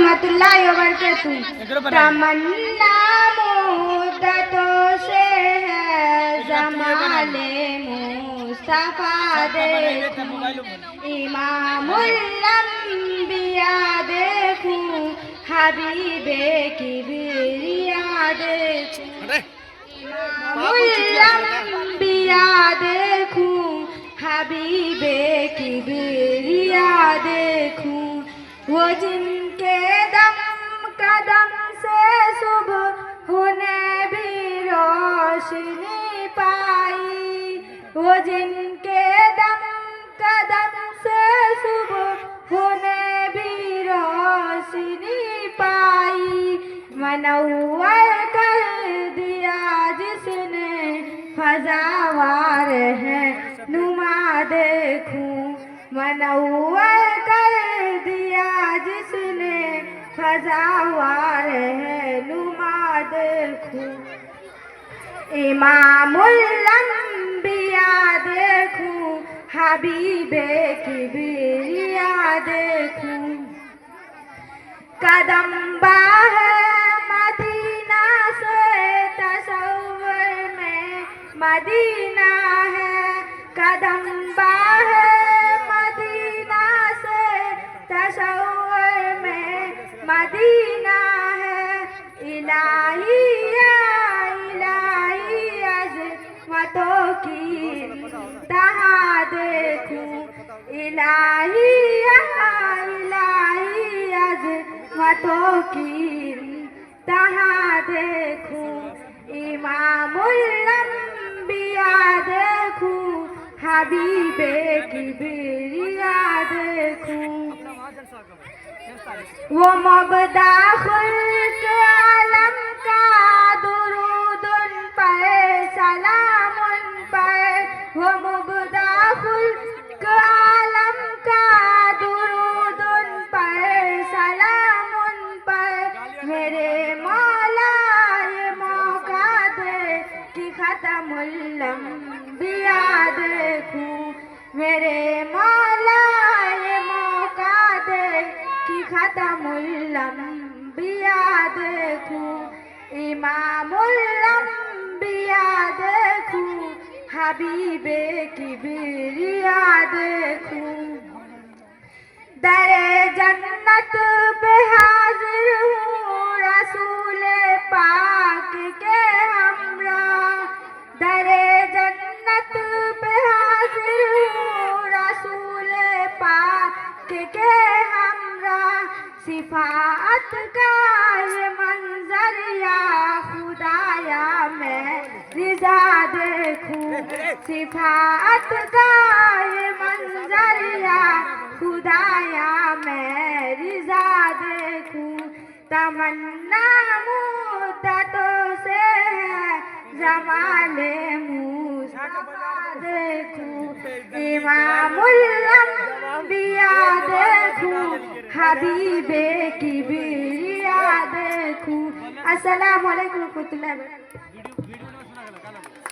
रहमतुल्लाहि व बरकातहू। तमन्ना मुद्दतों से है जमाले मुस्तफा देखूं, इमामुल अंबिया देखूं, हबीबे किबरिया देखूं, इमामुल अंबिया देखूं, हबीबे किबरिया देखूं। वो जिनके दम कदम से सुबह होने भी रोशनी पाई, वो जिनके दम कदम से सुबह होने भी रोशनी पाई। मनव्वर कर दिया जिसने फजावार है नुमा देखूं, मनव्वर कर दिया जिसने फजावार है नुमा देखूं। इमामुल अंबिया देखूं, हबीबे किबरिया देखूं। कदम बाहे मदीना से तसव्वुर में मदीना है, कदम बाहे मदीना से तसव्वुर में मदीना है। इलाही या इलाही अज़मतों की तहा देखूं, इलाही या इलाही अज़मतों की तहा देखूं। इमामुल अंबिया देखूं, हबीबे किबरिया देखूं। वो मबदा खुल्क आलम का दुरूद उन पर सलाम उन पर, वो मबदा खुल्क आलम का दुरूद उन पर सलाम उन पर। मेरे मौला ये मौका दे कि खत्मुल अंबिया देखूं, मेरे मौला ये मौका दे कि खत्मुल अंबिया देखूं, इमामुल अंबिया देखूं, हबीबे किबरिया देखूं। दरे जन्नत पे हाजिर हूँ रसूल पाक के हमरा, दरे जन्नत पे हाजिर हूँ रसूल पाक के हमरा। सिफात का ये मंजर या खुदाया मैं रिजा देखूं, सिफात का ये मंजर या खुदाया मैं रिजा देखूं। तमन्ना मुद्दतों से है जमाले मुस्तफा देखूं, इमामुल अंबिया देखूं, हबीबे किबरिया देखूं। अस्सलामु अलैकुम रहमतुल्लाहि व बरकातहू।